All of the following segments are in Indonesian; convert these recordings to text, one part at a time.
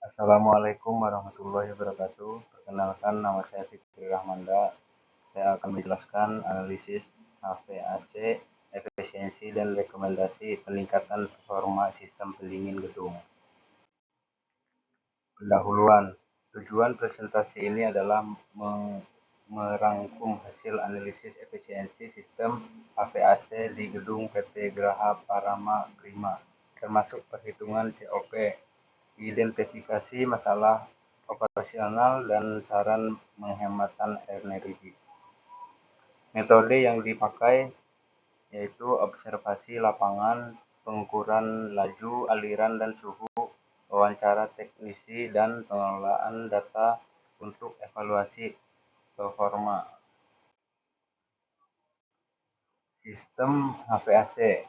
Assalamualaikum warahmatullahi wabarakatuh. Perkenalkan, nama saya Fikri Rahmanda. Saya akan menjelaskan analisis HVAC, efisiensi, dan rekomendasi peningkatan performa sistem pendingin gedung. Pendahuluan. Tujuan presentasi ini adalah merangkum hasil analisis efisiensi sistem HVAC di gedung PT Graha Parama Prima, termasuk perhitungan COP, identifikasi masalah operasional, dan saran penghematan energi. Metode yang dipakai yaitu observasi lapangan, pengukuran laju, aliran, dan suhu, wawancara teknisi, dan pengelolaan data untuk evaluasi performa. Sistem HVAC.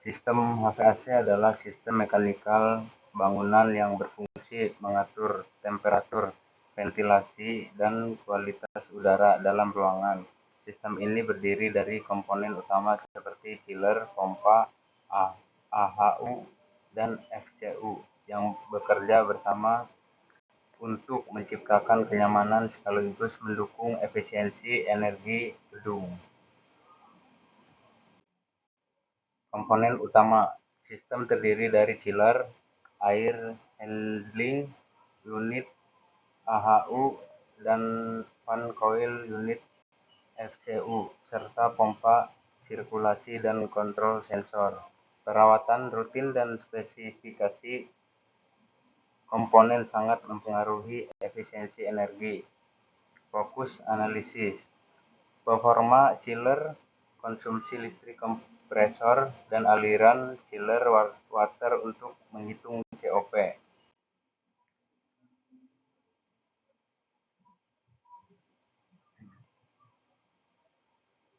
Sistem HVAC adalah sistem mekanikal bangunan yang berfungsi mengatur temperatur, ventilasi, dan kualitas udara dalam ruangan. Sistem ini berdiri dari komponen utama seperti chiller, pompa, AHU, dan FCU yang bekerja bersama untuk menciptakan kenyamanan sekaligus mendukung efisiensi energi gedung. Komponen utama sistem terdiri dari chiller, air handling unit AHU, dan fan coil unit FCU, serta pompa sirkulasi dan kontrol sensor. Perawatan rutin dan spesifikasi komponen sangat mempengaruhi efisiensi energi. Fokus analisis. Performa chiller, konsumsi listrik kompresor, dan aliran chiller water untuk menghitung COP.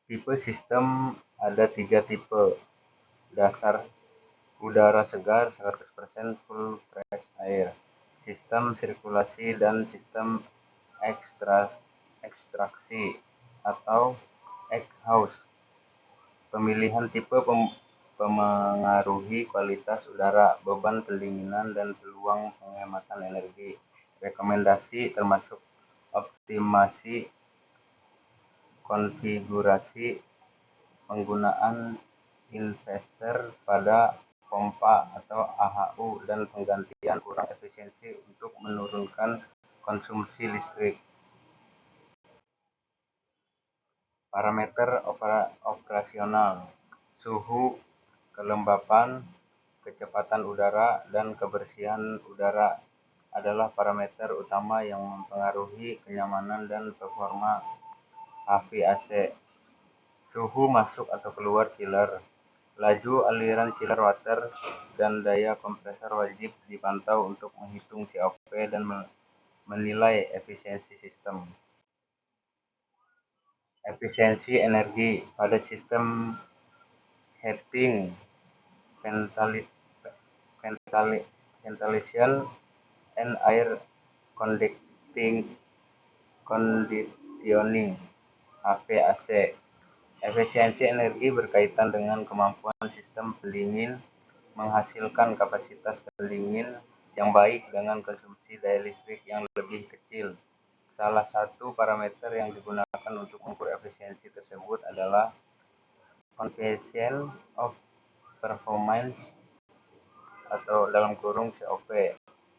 Tipe sistem ada 3 tipe. Dasar udara segar 100% full fresh air, sistem sirkulasi, dan sistem ekstraksi atau exhaust. Pemilihan tipe memengaruhi kualitas udara, beban pendinginan, dan peluang penghematan energi. Rekomendasi termasuk optimasi konfigurasi, penggunaan investor pada pompa atau AHU, dan penggantian kurang efisiensi untuk menurunkan konsumsi listrik. Parameter operasional, suhu, kelembapan, kecepatan udara, dan kebersihan udara adalah parameter utama yang mempengaruhi kenyamanan dan performa HVAC. Suhu masuk atau keluar chiller, laju aliran chiller water, dan daya kompresor wajib dipantau untuk menghitung COP dan menilai efisiensi sistem. Efisiensi energi pada sistem heating, ventilation, and air conditioning (HVAC). Efisiensi energi berkaitan dengan kemampuan sistem pendingin menghasilkan kapasitas pendingin yang baik dengan konsumsi daya listrik yang lebih kecil. Salah satu parameter yang digunakan untuk mengukur efisiensi tersebut adalah coefficient of performance atau dalam kurung COP,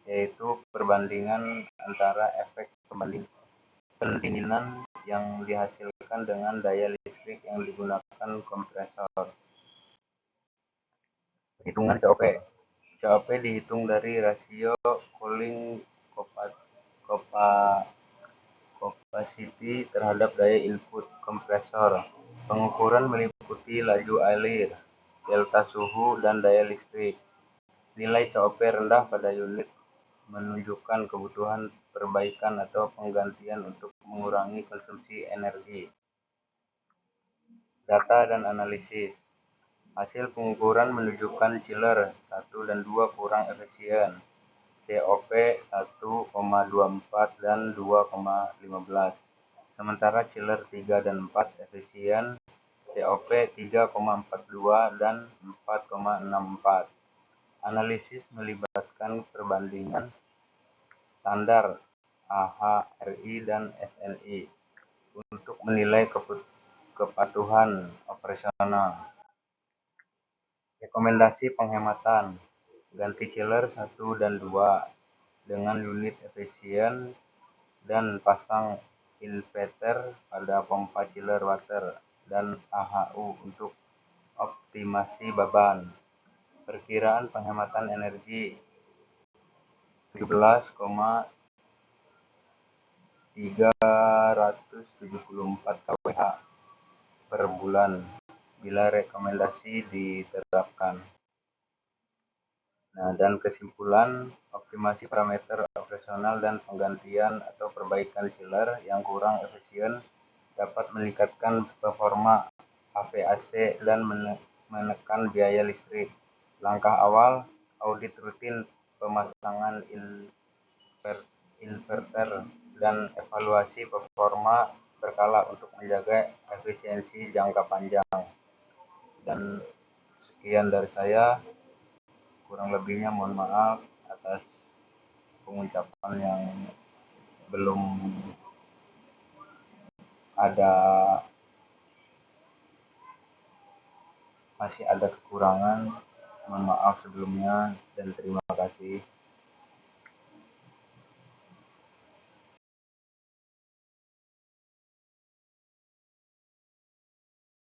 yaitu perbandingan antara efek pendinginan yang dihasilkan dengan daya listrik yang digunakan kompresor. Hitungan COP. COP dihitung dari rasio cooling capacity terhadap daya input kompresor. Pengukuran meliputi laju air, delta suhu, dan daya listrik. Nilai COP rendah pada unit menunjukkan kebutuhan perbaikan atau penggantian untuk mengurangi konsumsi energi. Data dan analisis. Hasil pengukuran menunjukkan chiller 1 dan 2 kurang efisien, COP 1,24 dan 2,15. Sementara chiller 3 dan 4 efisien, COP 3,42 dan 4,64. Analisis melibatkan perbandingan standar AHRI dan SNI untuk menilai kepatuhan operasional. Rekomendasi penghematan: ganti chiller 1 dan 2 dengan unit efisien dan pasang inverter pada pompa chiller water dan AHU untuk optimasi beban. Perkiraan penghematan energi 17,374 kWh per bulan bila rekomendasi diterapkan. Nah, dan kesimpulan, optimasi parameter operasional dan penggantian atau perbaikan chiller yang kurang efisien dapat meningkatkan performa AV/AC dan menekan biaya listrik. Langkah awal, audit rutin pemasangan inverter dan evaluasi performa berkala untuk menjaga efisiensi jangka panjang. Dan sekian dari saya, kurang lebihnya mohon maaf atas pengucapan yang belum ada, masih ada kekurangan. Mohon maaf sebelumnya dan terima kasih.